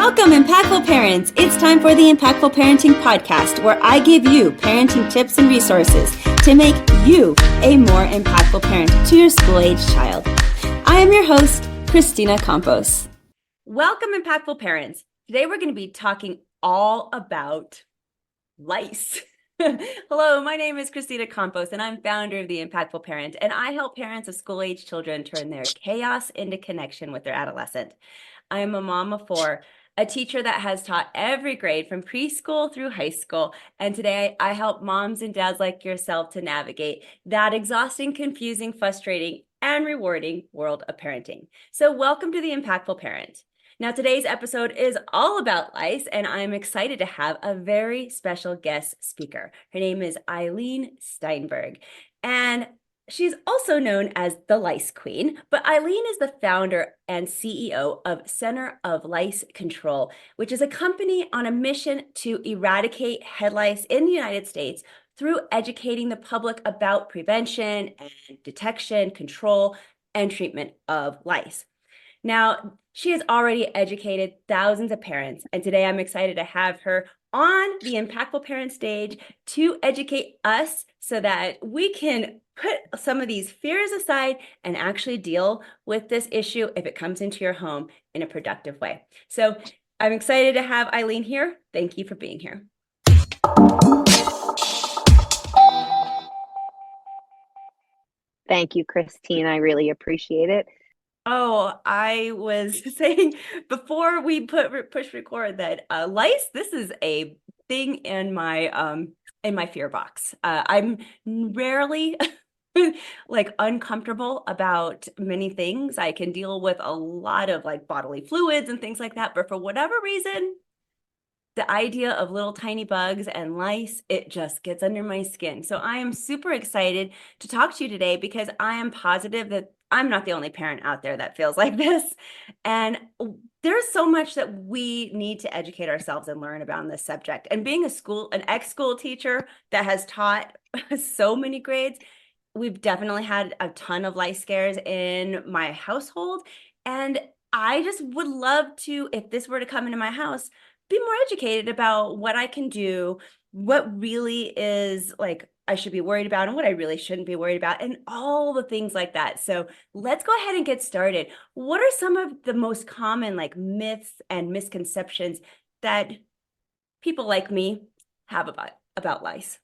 Welcome, Impactful Parents. It's time for the Impactful Parenting Podcast, where I give you parenting tips and resources to make you a more impactful parent to your school-age child. I am your host, Kristina Campos. Welcome, Impactful Parents. Today we're going to be talking all about lice. Hello, my name is Kristina Campos, and I'm founder of The Impactful Parent, and I help parents of school-age children turn their chaos into connection with their adolescent. I am a mom of four, a teacher that has taught every grade from preschool through high school, and today I help moms and dads like yourself to navigate that exhausting, confusing, frustrating, and rewarding world of parenting. So welcome to The Impactful Parent. Now, today's episode is all about lice, and I'm excited to have a very special guest speaker. Her name is Irene Steinberg, and she's also known as the Lice Queen, but Irene is the founder and CEO of Center of Lice Control, which is a company on a mission to eradicate head lice in the United States through educating the public about prevention and detection, control, and treatment of lice. Now, she has already educated thousands of parents, and today I'm excited to have her on the Impactful Parent stage to educate us so that we can put some of these fears aside and actually deal with this issue if it comes into your home in a productive way. So I'm excited to have Irene here. Thank you for being here. Thank you, Christine. I really appreciate it. Oh, I was saying before we push record that lice, this is a thing in my fear box. I'm rarely like uncomfortable about many things. I can deal with a lot of like bodily fluids and things like that, but for whatever reason, the idea of little tiny bugs and lice, it just gets under my skin. So I am super excited to talk to you today because I am positive that I'm not the only parent out there that feels like this. And there's so much that we need to educate ourselves and learn about in this subject. And being an ex-school teacher that has taught so many grades, we've definitely had a ton of lice scares in my household. And I just would love to, if this were to come into my house, be more educated about what I can do, what really is like I should be worried about and what I really shouldn't be worried about, and all the things like that. So let's go ahead and get started. What are some of the most common like myths and misconceptions that people like me have about lice?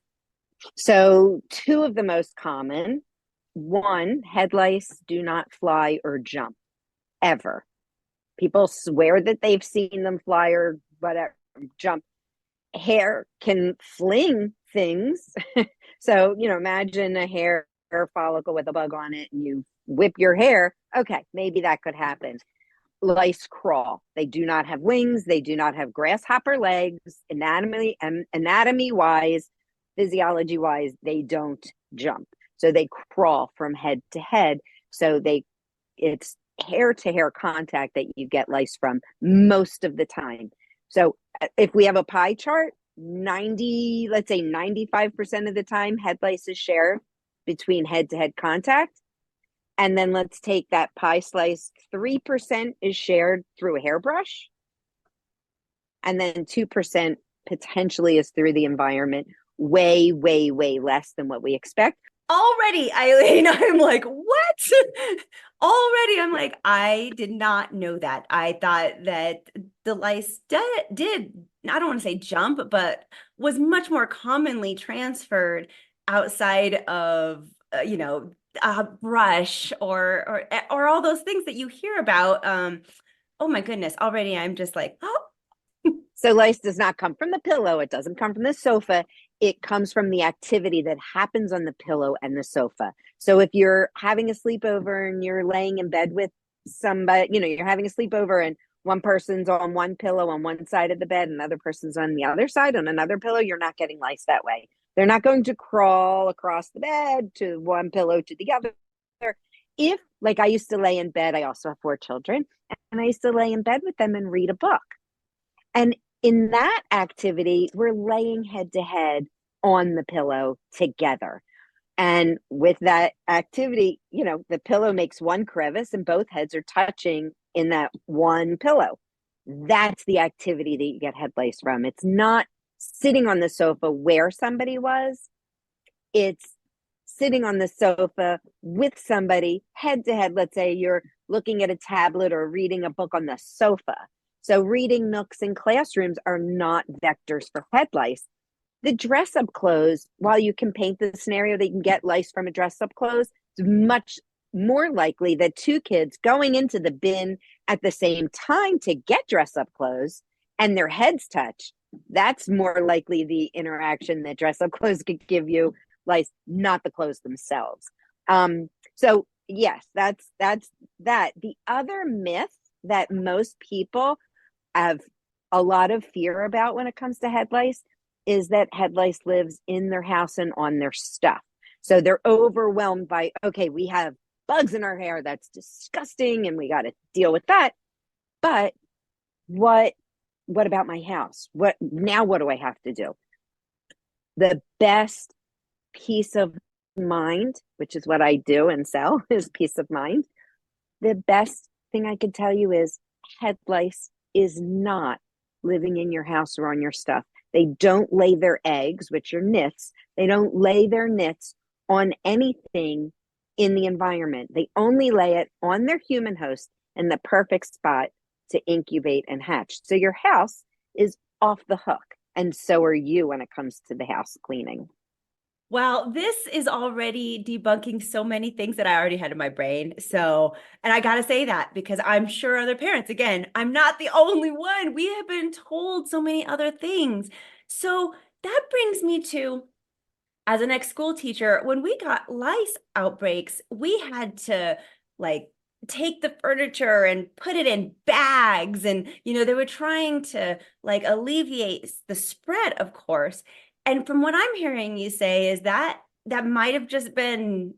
So two of the most common, one, head lice do not fly or jump ever. People swear that they've seen them fly or whatever, jump. Hair can fling things. So, imagine a hair follicle with a bug on it and you whip your hair. Okay, maybe that could happen. Lice crawl. They do not have wings. They do not have grasshopper legs. Anatomy wise, physiology wise, they don't jump. So they crawl from head to head. So it's hair to hair contact that you get lice from most of the time. So if we have a pie chart, let's say 95% of the time, head lice is shared between head to head contact. And then let's take that pie slice, 3% is shared through a hairbrush. And then 2% potentially is through the environment. Way, way, way less than what we expect. Already, Irene, I'm like, what? Already, I'm like, I did not know that. I thought that the lice did, I don't want to say jump, but was much more commonly transferred outside of, a brush or all those things that you hear about. Oh my goodness, already I'm just like, oh. So lice does not come from the pillow. It doesn't come from the sofa. It comes from the activity that happens on the pillow and the sofa. So if you're having a sleepover and you're laying in bed with somebody, you're having a sleepover and one person's on one pillow on one side of the bed, another person's on the other side on another pillow, you're not getting lice that way. They're not going to crawl across the bed to one pillow to the other. If, like I used to lay in bed, I also have 4 children, and I used to lay in bed with them and read a book. And in that activity, we're laying head to head on the pillow together. And with that activity, the pillow makes one crevice and both heads are touching in that one pillow. That's the activity that you get head lice from. It's not sitting on the sofa where somebody was. It's sitting on the sofa with somebody head to head. Let's say you're looking at a tablet or reading a book on the sofa. So reading nooks in classrooms are not vectors for head lice. The dress up clothes, while you can paint the scenario that you can get lice from a dress up clothes, it's much more likely that two kids going into the bin at the same time to get dress up clothes and their heads touch, that's more likely the interaction that dress up clothes could give you lice, not the clothes themselves. So yes, that's that. The other myth that most people have a lot of fear about when it comes to head lice is that head lice lives in their house and on their stuff. So they're overwhelmed by, okay, we have bugs in our hair. That's disgusting. And we got to deal with that. But what about my house? What do I have to do? The best peace of mind, which is what I do and sell, is peace of mind. The best thing I can tell you is head lice is not living in your house or on your stuff. They don't lay their eggs, which are nits. They don't lay their nits on anything in the environment. They only lay it on their human host in the perfect spot to incubate and hatch. So your house is off the hook. And so are you when it comes to the house cleaning. Well, this is already debunking so many things that I already had in my brain. So, and I got to say that because I'm sure other parents, again, I'm not the only one. We have been told so many other things. So that brings me to, as an ex-school teacher, when we got lice outbreaks, we had to like take the furniture and put it in bags. And, they were trying to like alleviate the spread, of course. And from what I'm hearing you say is that might have just been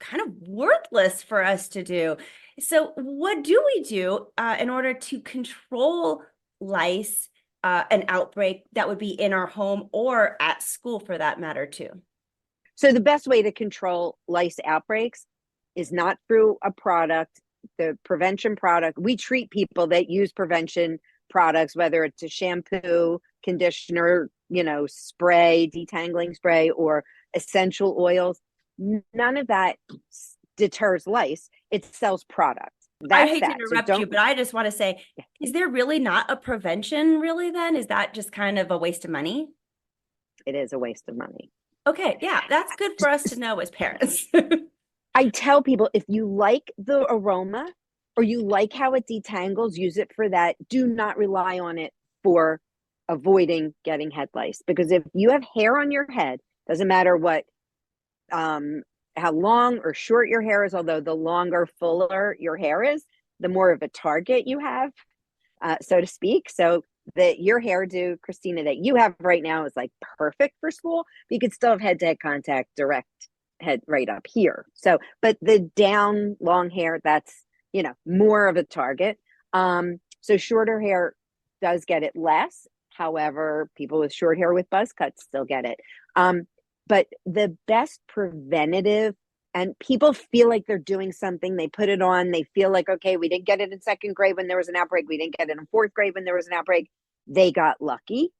kind of worthless for us to do. So what do we do in order to control lice, an outbreak that would be in our home or at school for that matter too? So the best way to control lice outbreaks is not through a product, the prevention product. We treat people that use prevention products, whether it's a shampoo, conditioner, spray, detangling spray, or essential oils. None of that deters lice. It sells product. I That's hate to that. So interrupt you, but I just want to say, is there really not a prevention really then? Is that just kind of a waste of money? It is a waste of money. Okay, yeah, that's good for us to know as parents. I tell people, if you like the aroma or you like how it detangles, use it for that. Do not rely on it for avoiding getting head lice. Because if you have hair on your head, doesn't matter how long or short your hair is, although the longer, fuller your hair is, the more of a target you have, so to speak. So that your hairdo, Kristina, that you have right now is like perfect for school. But you could still have head-to-head contact, direct head right up here. So, but the down long hair, that's, more of a target. So shorter hair does get it less. However, people with short hair with buzz cuts still get it. But the best preventative, and people feel like they're doing something, they put it on, they feel like, okay, we didn't get it in second grade when there was an outbreak, we didn't get it in fourth grade when there was an outbreak. They got lucky.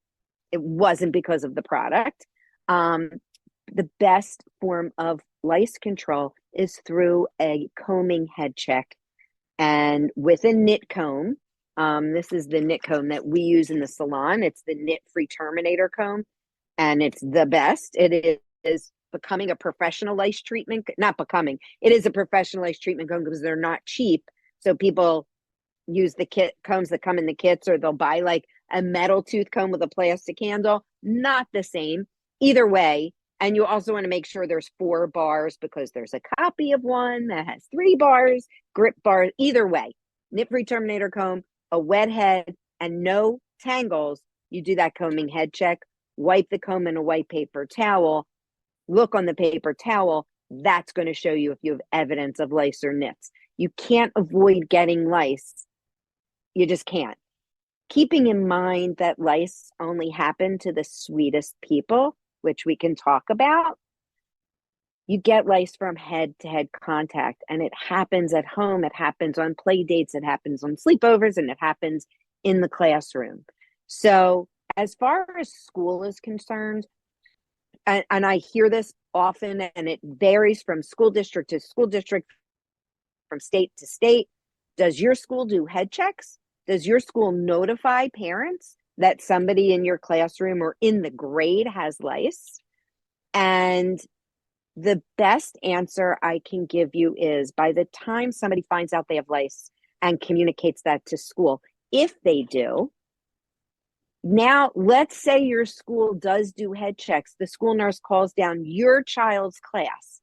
It wasn't because of the product. The best form of lice control is through a combing head check. And with a knit comb, this is the knit comb that we use in the salon. It's the knit free terminator comb, and it's the best. It is becoming a professional lice treatment, not becoming, it is a professional lice treatment comb because they're not cheap. So people use the kit combs that come in the kits, or they'll buy like a metal tooth comb with a plastic handle. Not the same. Either way. And you also want to make sure there's 4 bars because there's a copy of one that has 3 bars, grip bars. Either way, nip-free terminator comb, a wet head, and no tangles. You do that combing head check, wipe the comb in a white paper towel, look on the paper towel. That's going to show you if you have evidence of lice or nits. You can't avoid getting lice. You just can't. Keeping in mind that lice only happen to the sweetest people, which we can talk about. You get lice from head-to-head contact, and it happens at home. It happens on play dates. It happens on sleepovers, and it happens in the classroom. So as far as school is concerned, and I hear this often, and it varies from school district to school district, from state to state. Does your school do head checks? Does your school notify parents that somebody in your classroom or in the grade has lice? And the best answer I can give you is, by the time somebody finds out they have lice and communicates that to school, if they do, now let's say your school does do head checks. The school nurse calls down your child's class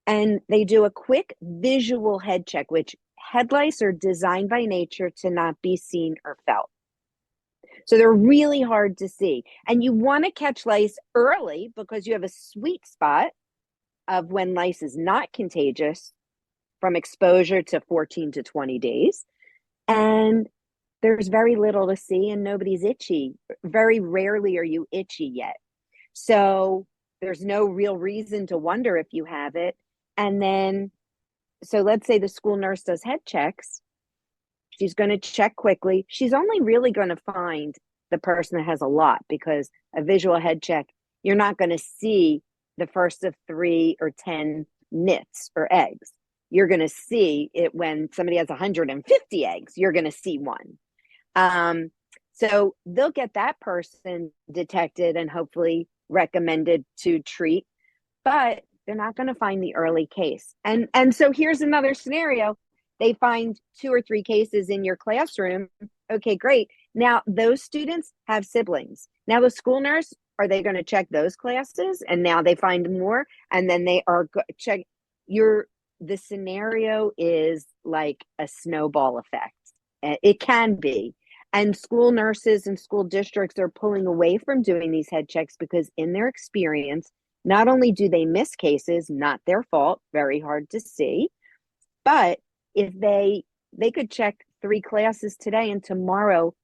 and they do a quick visual head check, which head lice are designed by nature to not be seen or felt. So they're really hard to see. And you want to catch lice early because you have a sweet spot of when lice is not contagious from exposure to 14 to 20 days. And there's very little to see and nobody's itchy. Very rarely are you itchy yet. So there's no real reason to wonder if you have it. And then, so let's say the school nurse does head checks. She's going to check quickly. She's only really going to find the person that has a lot, because a visual head check, you're not going to see the first of 3 or 10 nits or eggs. You're going to see it when somebody has 150 eggs. You're going to see one. So they'll get that person detected and hopefully recommended to treat, but they're not going to find the early case. And so here's another scenario. They find 2 or 3 cases in your classroom. Okay, great. Now those students have siblings. Now the school nurse, are they going to check those classes? And now they find more, and then they are check the scenario is like a snowball effect. It can be. And school nurses and school districts are pulling away from doing these head checks because in their experience, not only do they miss cases, not their fault, very hard to see, but if they could check 3 classes today and tomorrow,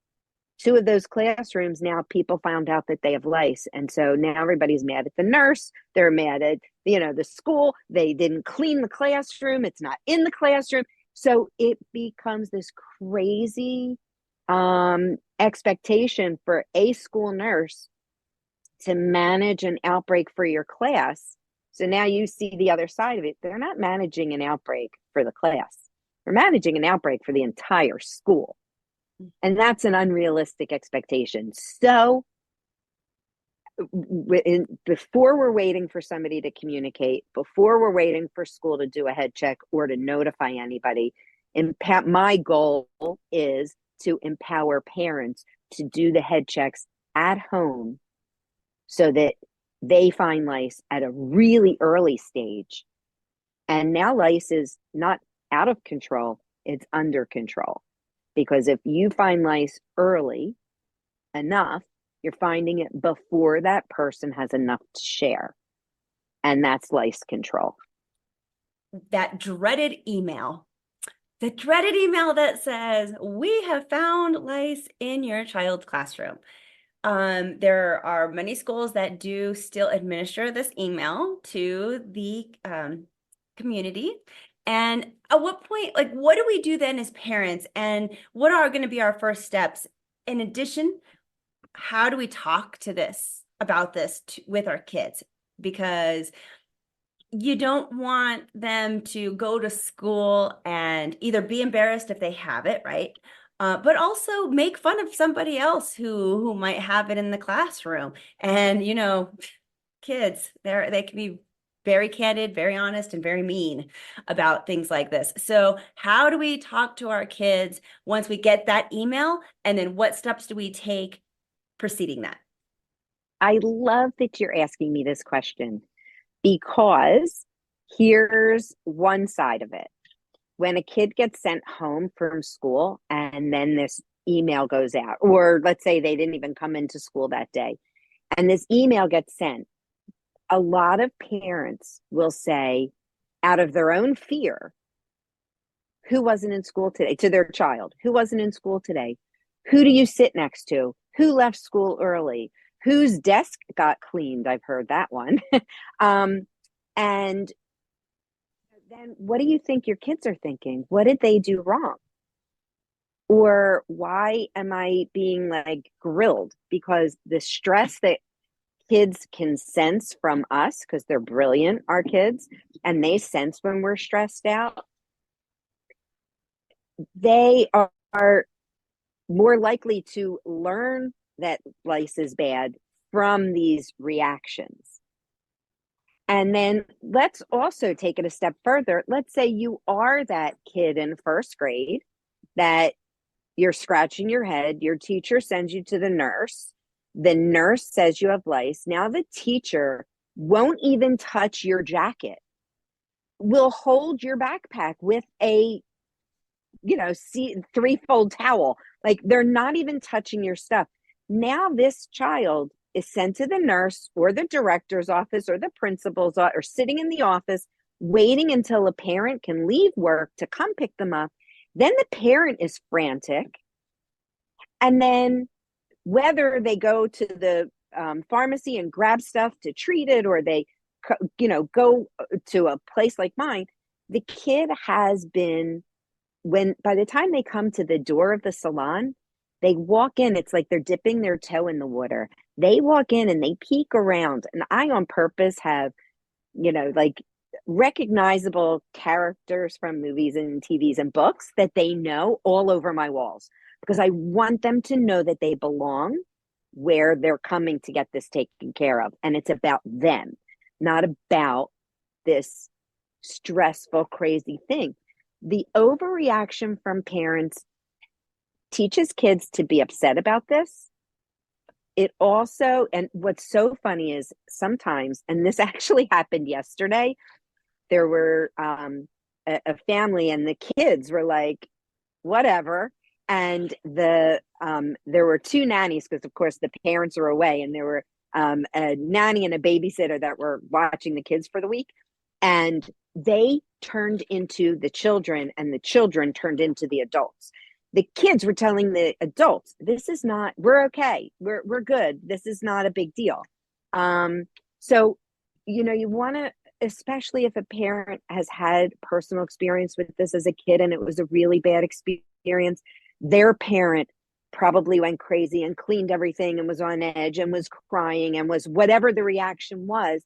2 of those classrooms, now people found out that they have lice. And so now everybody's mad at the nurse. They're mad at, the school. They didn't clean the classroom. It's not in the classroom. So it becomes this crazy expectation for a school nurse to manage an outbreak for your class. So now you see the other side of it. They're not managing an outbreak for the class. They're managing an outbreak for the entire school. And that's an unrealistic expectation. So before we're waiting for somebody to communicate, before we're waiting for school to do a head check or to notify anybody, my goal is to empower parents to do the head checks at home so that they find lice at a really early stage. And now lice is not out of control, it's under control. Because if you find lice early enough, you're finding it before that person has enough to share. And that's lice control. That dreaded email. The dreaded email that says, we have found lice in your child's classroom. There are many schools that do still administer this email to the community. And at what point, what do we do then as parents? And what are going to be our first steps? In addition, how do we talk about this with our kids? Because you don't want them to go to school and either be embarrassed if they have it, right? But also make fun of somebody else who might have it in the classroom. And, kids, they can be very candid, very honest, and very mean about things like this. So how do we talk to our kids once we get that email? And then what steps do we take preceding that? I love that you're asking me this question, because here's one side of it. When a kid gets sent home from school and then this email goes out, or let's say they didn't even come into school that day, and this email gets sent, a lot of parents will say, out of their own fear, who wasn't in school today, to their child, who wasn't in school today? Who do you sit next to? Who left school early? Whose desk got cleaned? I've heard that one. And then what do you think your kids are thinking? What did they do wrong? Or why am I being like grilled? Because the stress that kids can sense from us, because they're brilliant, our kids, and they sense when we're stressed out, they are more likely to learn that lice is bad from these reactions. And then let's also take it a step further. Let's say you are that kid in first grade that you're scratching your head, your teacher sends you to the nurse. The nurse says you have lice. Now the teacher won't even touch your jacket, will hold your backpack with a, threefold towel. Like they're not even touching your stuff. Now this child is sent to the nurse or the director's office or the principal's or sitting in the office waiting until a parent can leave work to come pick them up. Then the parent is frantic. And then whether they go to the pharmacy and grab stuff to treat it, or they, go to a place like mine, the kid has been, by the time they come to the door of the salon, they walk in, it's like they're dipping their toe in the water. They walk in and they peek around. And I on purpose have, like recognizable characters from movies and TVs and books that they know all over my walls, because I want them to know that they belong where they're coming to get this taken care of. And it's about them, not about this stressful, crazy thing. The overreaction from parents teaches kids to be upset about this. It also, and what's so funny is sometimes, and this actually happened yesterday, there were a family and the kids were like, whatever. And there were two nannies, because of course the parents are away, and there were a nanny and a babysitter that were watching the kids for the week. And they turned into the children and the children turned into the adults. The kids were telling the adults, this is not, we're okay. We're good. This is not a big deal. So, you want to, especially if a parent has had personal experience with this as a kid and it was a really bad experience, their parent probably went crazy and cleaned everything and was on edge and was crying and was whatever the reaction was.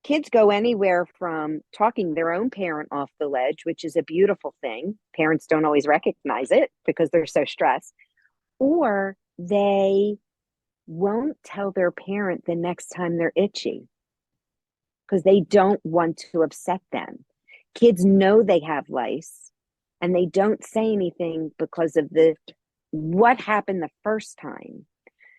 Kids go anywhere from talking their own parent off the ledge, which is a beautiful thing. Parents don't always recognize it because they're so stressed. Or they won't tell their parent the next time they're itchy because they don't want to upset them. Kids know they have lice and they don't say anything because of what happened the first time.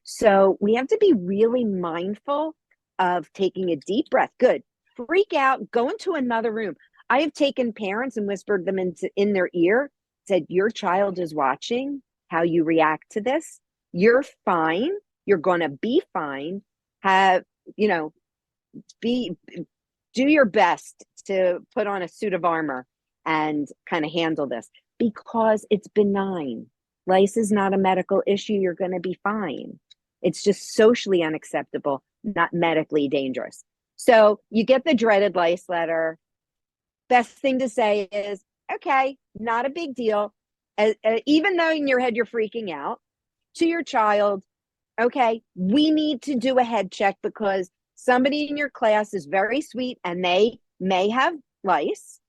So we have to be really mindful of taking a deep breath. Good. Freak out, go into another room. I have taken parents and whispered them in their ear, said, your child is watching how you react to this. You're fine. You're going to be fine. Do your best to put on a suit of armor and kind of handle this, because it's benign. Lice is not a medical issue. You're going to be fine. It's just socially unacceptable, not medically dangerous. So you get the dreaded lice letter. Best thing to say is, okay, not a big deal. Even though in your head you're freaking out, to your child, okay, we need to do a head check because somebody in your class is very sweet and they may have lice,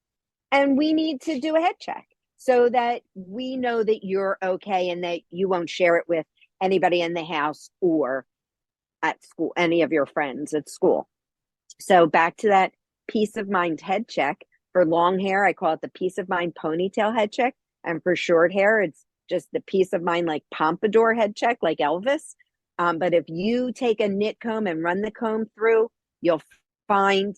and we need to do a head check so that we know that you're okay and that you won't share it with anybody in the house or at school, any of your friends at school. So back to that peace of mind head check. For long hair, I call it the peace of mind ponytail head check. And for short hair, it's just the peace of mind like pompadour head check, like Elvis. But if you take a knit comb and run the comb through, you'll find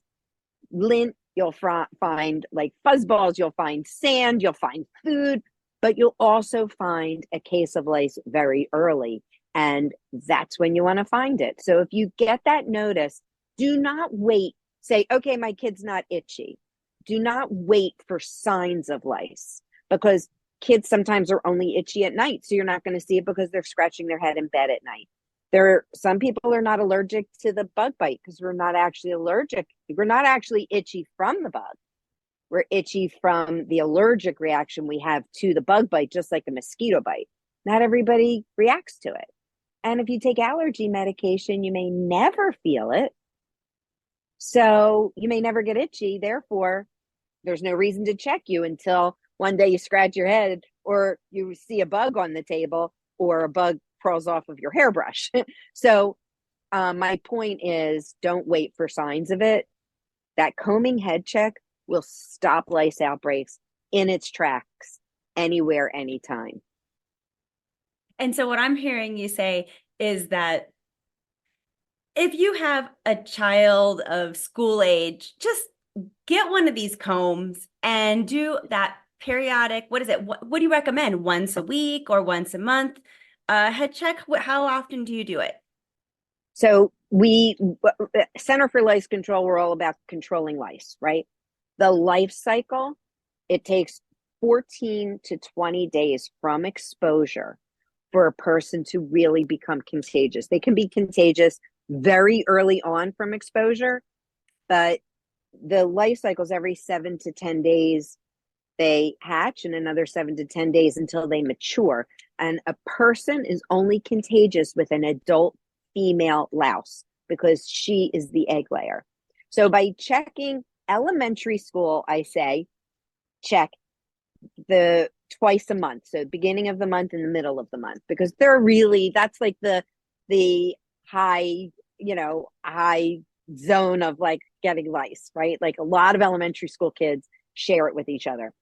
lint, you'll find like fuzzballs, you'll find sand, you'll find food, but you'll also find a case of lice very early. And that's when you want to find it. So if you get that notice, do not wait. Say, okay, my kid's not itchy. Do not wait for signs of lice, because kids sometimes are only itchy at night. So you're not going to see it because they're scratching their head in bed at night. Some people are not allergic to the bug bite because we're not actually allergic. We're not actually itchy from the bug. We're itchy from the allergic reaction we have to the bug bite, just like a mosquito bite. Not everybody reacts to it. And if you take allergy medication, you may never feel it. So you may never get itchy. Therefore, there's no reason to check you until one day you scratch your head or you see a bug on the table or a bug crawls off of your hairbrush. So my point is, don't wait for signs of it. That combing head check will stop lice outbreaks in its tracks anywhere, anytime. And so what I'm hearing you say is that if you have a child of school age, just get one of these combs and do that periodic, what is it? What do you recommend? Once a week or once a month? Head check. How often do you do it? So Center for Lice Control, we're all about controlling lice, right? The life cycle, it takes 14 to 20 days from exposure for a person to really become contagious. They can be contagious very early on from exposure, but the life cycles every 7 to 10 days they hatch, and another 7 to 10 days until they mature. And a person is only contagious with an adult female louse because she is the egg layer. So by checking elementary school, I say check the twice a month. So beginning of the month and the middle of the month, because they're really, that's like the high, high zone of like getting lice, right? Like a lot of elementary school kids share it with each other.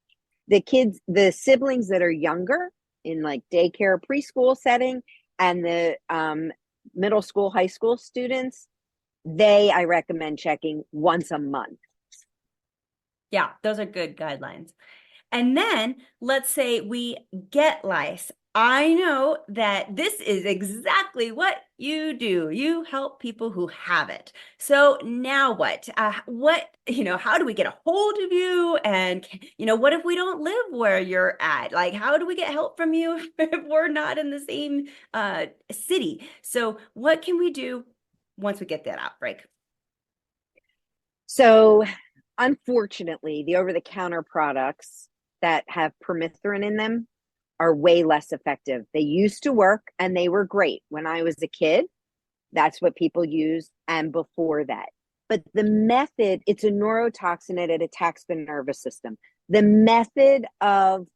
The siblings that are younger in like daycare, preschool setting, and the middle school, high school students, I recommend checking once a month. Yeah, those are good guidelines. And then let's say we get lice. I know that this is exactly what you do. You help people who have it. So now what? How do we get a hold of you? And, what if we don't live where you're at? Like, how do we get help from you if we're not in the same city? So what can we do once we get that outbreak? So unfortunately, the over-the-counter products that have permethrin in them are way less effective. They used to work and they were great. When I was a kid, that's what people used, and before that. But the method, it's a neurotoxin and it attacks the nervous system. The method of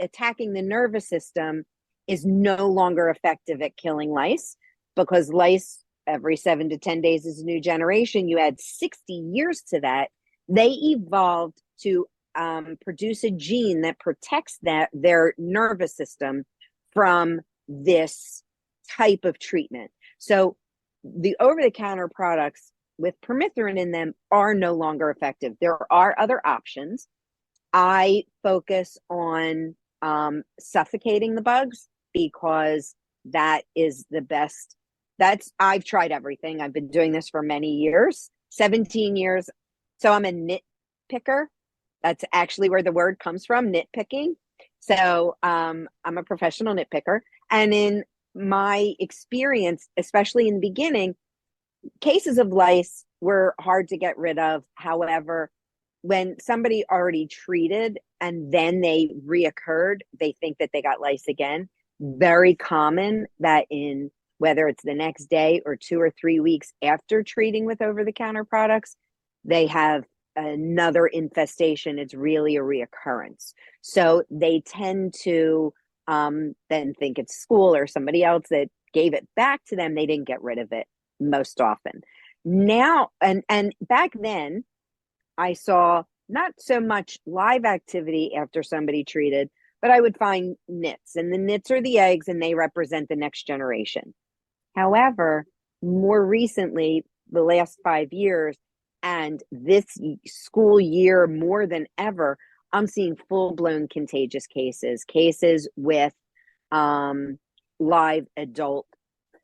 attacking the nervous system is no longer effective at killing lice, because lice every 7 to 10 days is a new generation. You add 60 years to that. They evolved to produce a gene that protects their nervous system from this type of treatment. So the over-the-counter products with permethrin in them are no longer effective. There are other options. I focus on suffocating the bugs because that is the best. I've tried everything. I've been doing this for many years, 17 years. So I'm a nitpicker. That's actually where the word comes from, nitpicking. So I'm a professional nitpicker. And in my experience, especially in the beginning, cases of lice were hard to get rid of. However, when somebody already treated and then they reoccurred, they think that they got lice again. Very common that in whether it's the next day or 2 or 3 weeks after treating with over-the-counter products, they have another infestation. It's really a reoccurrence. So they tend to then think it's school or somebody else that gave it back to them. They didn't get rid of it most often. Now, and back then, I saw not so much live activity after somebody treated, but I would find nits, and the nits are the eggs and they represent the next generation. However, more recently, the last 5 years, and this school year more than ever, I'm seeing full-blown contagious cases with live adult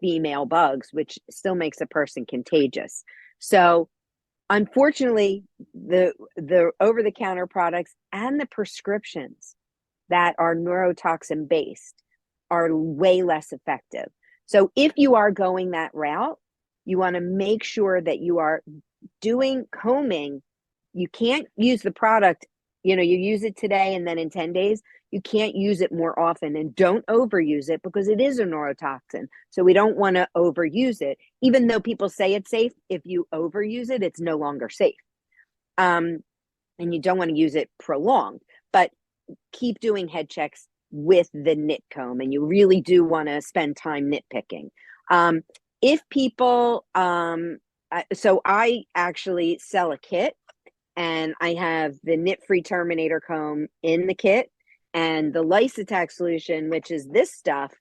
female bugs, which still makes a person contagious. So unfortunately, the over-the-counter products and the prescriptions that are neurotoxin based are way less effective. So if you are going that route, you want to make sure that you are doing combing you can't use the product, you use it today and then in 10 days, you can't use it more often, and don't overuse it because it is a neurotoxin. So we don't want to overuse it. Even though people say it's safe, if you overuse it, it's no longer safe. And you don't want to use it prolonged, but keep doing head checks with the nit comb, and you really do want to spend time nitpicking. If people, so I actually sell a kit, and I have the nit-free terminator comb in the kit, and the lice attack solution, which is this stuff.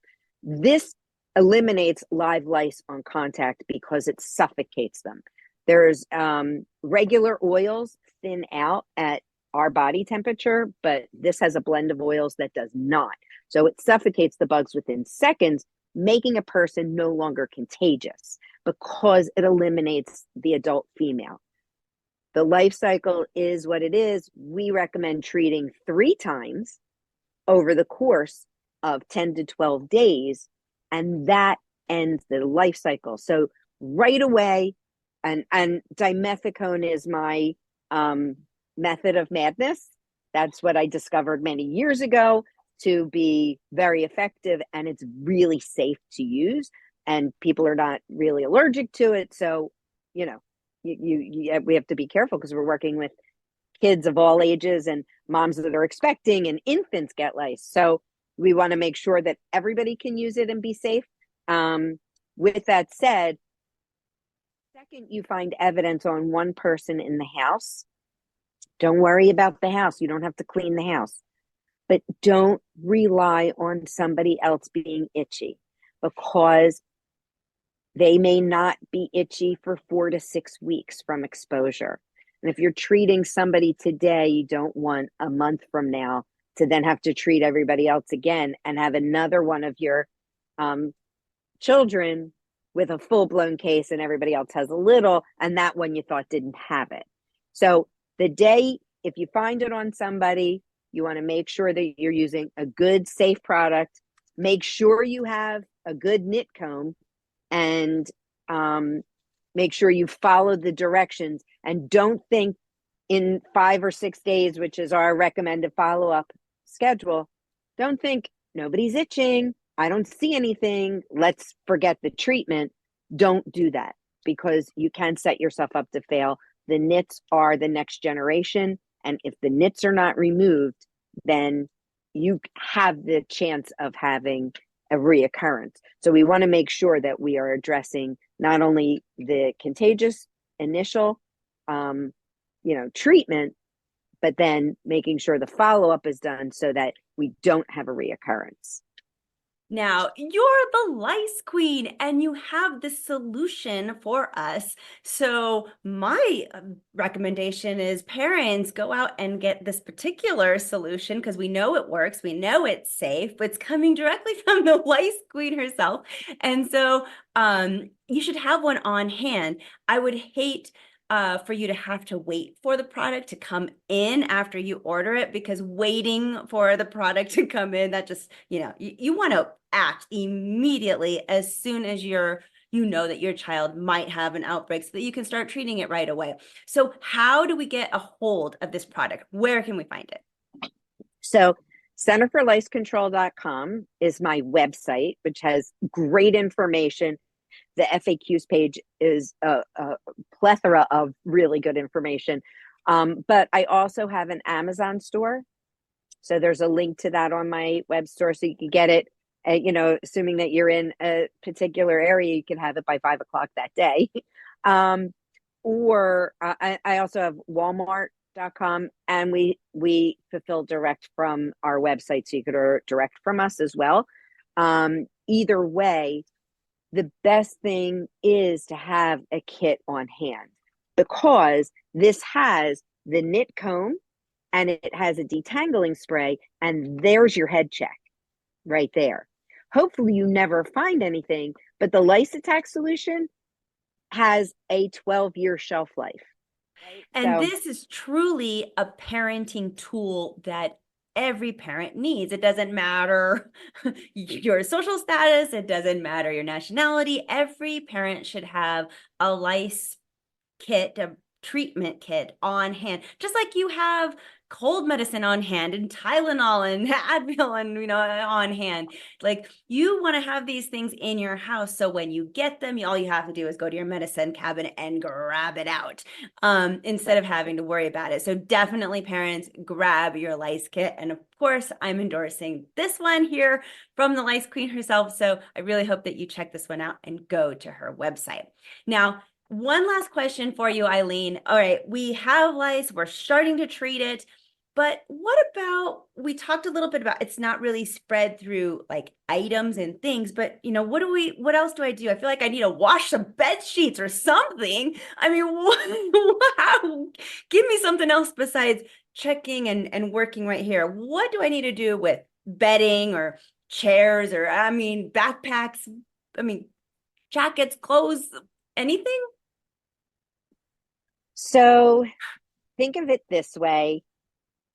This eliminates live lice on contact because it suffocates them. There's regular oils thin out at our body temperature, but this has a blend of oils that does not. So it suffocates the bugs within seconds, making a person no longer contagious because it eliminates the adult female. The life cycle is what it is. We recommend treating 3 times over the course of 10 to 12 days, and that ends the life cycle. So right away, and dimethicone is my method of madness. That's what I discovered many years ago to be very effective, and it's really safe to use, and people are not really allergic to it. So, we have to be careful because we're working with kids of all ages and moms that are expecting, and infants get lice. So we want to make sure that everybody can use it and be safe. With that said, second you find evidence on one person in the house, don't worry about the house. You don't have to clean the house. But don't rely on somebody else being itchy, because they may not be itchy for 4 to 6 weeks from exposure. And if you're treating somebody today, you don't want a month from now to then have to treat everybody else again and have another one of your children with a full-blown case and everybody else has a little, and that one you thought didn't have it. So the day, if you find it on somebody, you want to make sure that you're using a good, safe product. Make sure you have a good nit comb, and make sure you follow the directions, and don't think in 5 or 6 days, which is our recommended follow-up schedule, don't think nobody's itching, I don't see anything, let's forget the treatment. Don't do that, because you can set yourself up to fail. The nits are the next generation, and if the nits are not removed, then you have the chance of having a reoccurrence. So we want to make sure that we are addressing not only the contagious initial, treatment, but then making sure the follow-up is done so that we don't have a reoccurrence. Now, you're the Lice Queen, and you have the solution for us. So my recommendation is parents go out and get this particular solution, because we know it works. We know it's safe. It's coming directly from the Lice Queen herself. And so you should have one on hand. I would hate for you to have to wait for the product to come in after you order it, because waiting for the product to come in, that just, you want to act immediately as soon as you know that your child might have an outbreak, so that you can start treating it right away. So how do we get a hold of this product? Where can we find it? So centerforlicecontrol.com is my website, which has great information. The FAQs page is a plethora of really good information. But I also have an Amazon store. So there's a link to that on my web store, so you can get it, assuming that you're in a particular area, you can have it by 5 o'clock that day. Or I also have Walmart.com, and we fulfill direct from our website, so you could order direct from us as well. Either way, the best thing is to have a kit on hand, because this has the nit comb and it has a detangling spray, and there's your head check right there. Hopefully you never find anything, but the lice attack solution has a 12-year shelf life. Right? And this is truly a parenting tool that every parent needs. It doesn't matter your social status. It doesn't matter your nationality. Every parent should have a lice kit, a treatment kit on hand, just like you have cold medicine on hand and Tylenol and Advil and on hand. Like you want to have these things in your house so when you get them, all you have to do is go to your medicine cabinet and grab it out, instead of having to worry about it. So definitely, parents, grab your lice kit. And of course, I'm endorsing this one here from the Lice Queen herself. So I really hope that you check this one out and go to her website. Now, one last question for you, Eileen. All right, we have lice, we're starting to treat it, but what about, we talked a little bit about it's not really spread through like items and things, but what else do I do? I feel like I need to wash some bed sheets or something. I mean, wow, give me something else besides checking and working right here. What do I need to do with bedding or chairs or, backpacks? Jackets, clothes, anything? So think of it this way.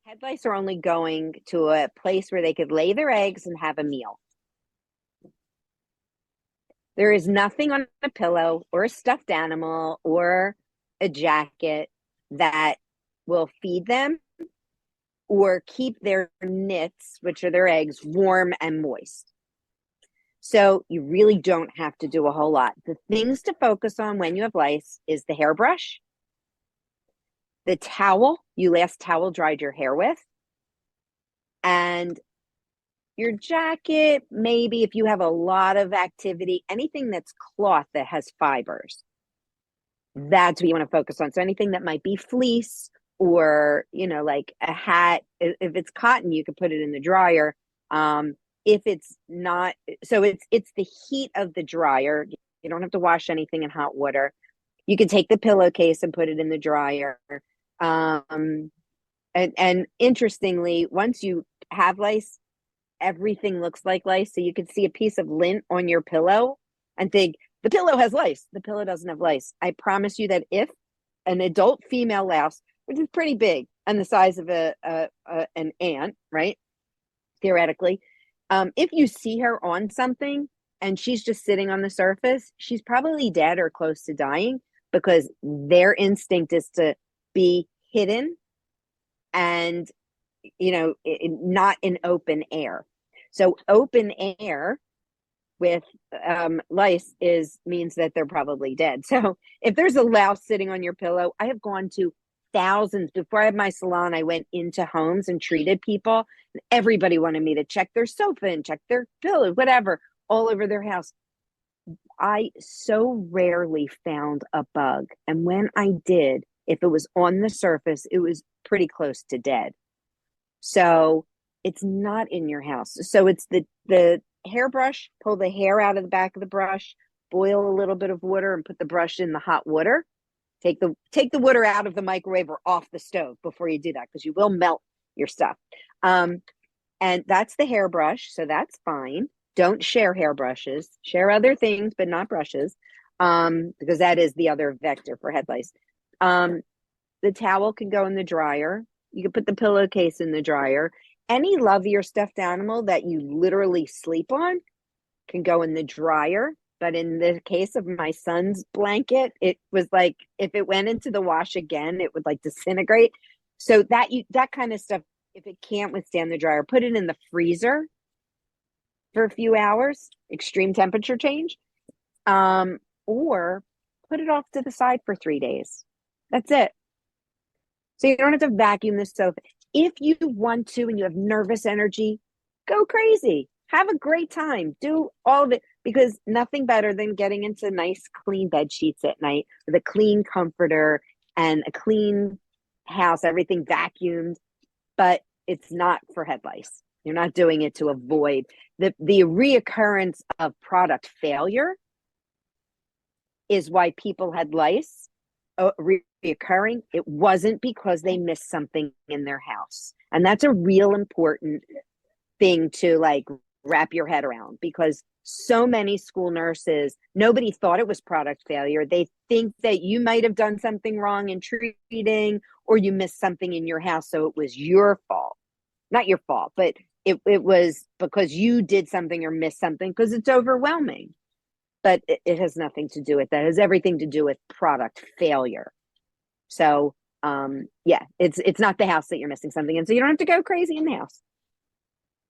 Head lice are only going to a place where they could lay their eggs and have a meal. There is nothing on a pillow or a stuffed animal or a jacket that will feed them or keep their nits, which are their eggs, warm and moist. So you really don't have to do a whole lot. The things to focus on when you have lice is the hairbrush, the towel you last towel dried your hair with, and your jacket, maybe if you have a lot of activity, anything that's cloth that has fibers. That's what you want to focus on. So anything that might be fleece or, like a hat, if it's cotton, you could put it in the dryer. If it's not, so it's the heat of the dryer. You don't have to wash anything in hot water. You can take the pillowcase and put it in the dryer. And interestingly, once you have lice, everything looks like lice. So you could see a piece of lint on your pillow and think, the pillow has lice. The pillow doesn't have lice. I promise you that if an adult female louse, which is pretty big and the size of an ant, right? Theoretically, if you see her on something and she's just sitting on the surface, she's probably dead or close to dying because their instinct is to be hidden and, not in open air. So open air with lice means that they're probably dead. So if there's a louse sitting on your pillow, I have gone to thousands. Before I had my salon, I went into homes and treated people. Everybody wanted me to check their sofa and check their pillow, whatever, all over their house. I so rarely found a bug. And when I did, if it was on the surface, it was pretty close to dead. So it's not in your house. So it's the hairbrush, pull the hair out of the back of the brush, boil a little bit of water and put the brush in the hot water. Take the water out of the microwave or off the stove before you do that, because you will melt your stuff. And that's the hairbrush. So that's fine. Don't share hairbrushes. Share other things, but not brushes, because that is the other vector for head lice. The towel can go in the dryer. You can put the pillowcase in the dryer. Any lovey or stuffed animal that you literally sleep on can go in the dryer. But in the case of my son's blanket, it was like, if it went into the wash again, it would like disintegrate. So that kind of stuff, if it can't withstand the dryer, put it in the freezer for a few hours, extreme temperature change, or put it off to the side for 3 days. That's it. So you don't have to vacuum the sofa. If you want to and you have nervous energy, go crazy. Have a great time. Do all of it, because nothing better than getting into nice, clean bed sheets at night with a clean comforter and a clean house, everything vacuumed. But it's not for head lice. You're not doing it to avoid the reoccurrence of product failure is why people had lice reoccurring. It wasn't because they missed something in their house. And that's a real important thing to like wrap your head around, because so many school nurses, nobody thought it was product failure. They think that you might have done something wrong in treating, or you missed something in your house, so it was your fault. Not your fault, but it was because you did something or missed something, because it's overwhelming. But it has nothing to do with that. It has everything to do with product failure. So yeah, it's not the house that you're missing something in, so you don't have to go crazy in the house.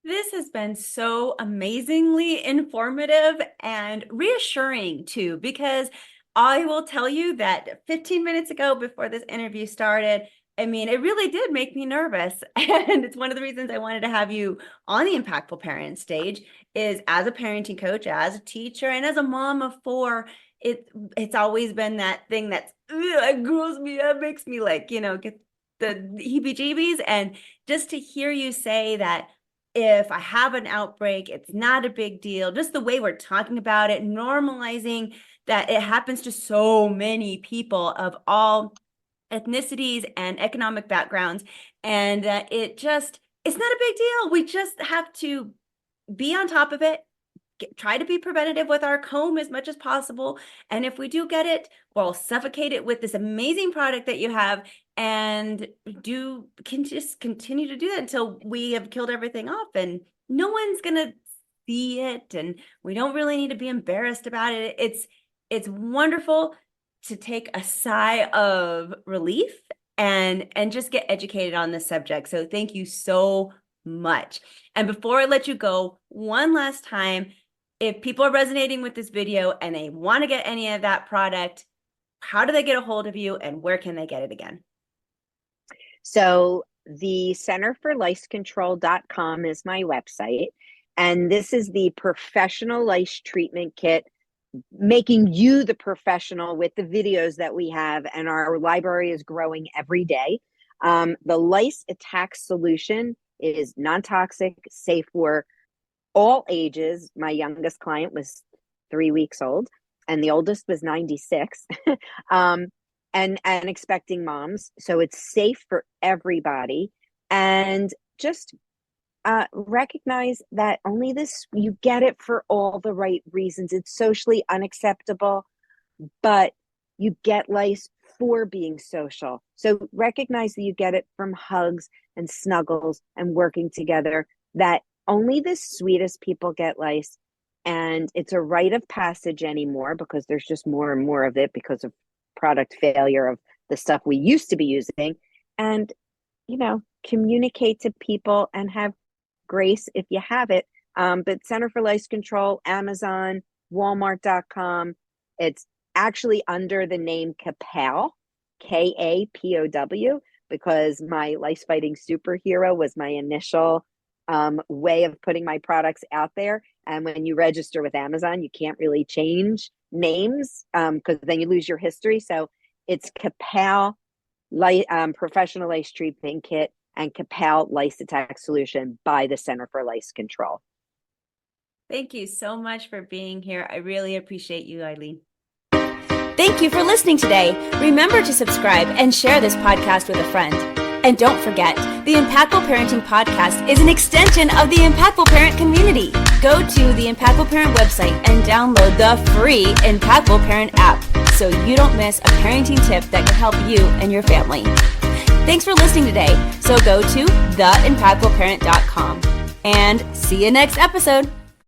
This has been so amazingly informative and reassuring too, because I will tell you that 15 minutes ago before this interview started, I mean, it really did make me nervous. And it's one of the reasons I wanted to have you on the Impactful Parent stage is as a parenting coach, as a teacher, and as a mom of four, it's always been that thing that's, it grosses me up, makes me like, get the heebie-jeebies. And just to hear you say that if I have an outbreak, it's not a big deal. Just the way we're talking about it, normalizing that it happens to so many people of all ethnicities and economic backgrounds. And it's not a big deal. We just have to be on top of it, try to be preventative with our comb as much as possible. And if we do get it, we'll suffocate it with this amazing product that you have and can just continue to do that until we have killed everything off and no one's going to see it. And we don't really need to be embarrassed about it. It's wonderful to take a sigh of relief and just get educated on this subject. So thank you so much. And before I let you go, one last time, if people are resonating with this video and they want to get any of that product, how do they get a hold of you and where can they get it again? So the centerforlicecontrol.com is my website. And this is the professional lice treatment kit, making you the professional with the videos that we have. And our library is growing every day. The lice attack solution is non-toxic, safe for all ages. My youngest client was 3 weeks old and the oldest was 96. And expecting moms. So it's safe for everybody. And just recognize that you get it for all the right reasons. It's socially unacceptable, but you get lice for being social. So recognize that you get it from hugs and snuggles and working together, that only the sweetest people get lice. And it's a rite of passage anymore because there's just more and more of it because of product failure of the stuff we used to be using. And, communicate to people and have grace if you have it. But Center for Lice Control, Amazon, Walmart.com. It's actually under the name Kapow, Kapow, because my lice fighting superhero was my initial way of putting my products out there. And when you register with Amazon, you can't really change names because then you lose your history. So it's Kapow Professional Lice Treatment Kit and Kapow Lice Attack Solution by the Center for Lice Control. Thank you so much for being here. I really appreciate you, Eileen. Thank you for listening today. Remember to subscribe and share this podcast with a friend. And don't forget, the Impactful Parenting Podcast is an extension of the Impactful Parent community. Go to the Impactful Parent website and download the free Impactful Parent app so you don't miss a parenting tip that can help you and your family. Thanks for listening today. So go to theimpactfulparent.com and see you next episode.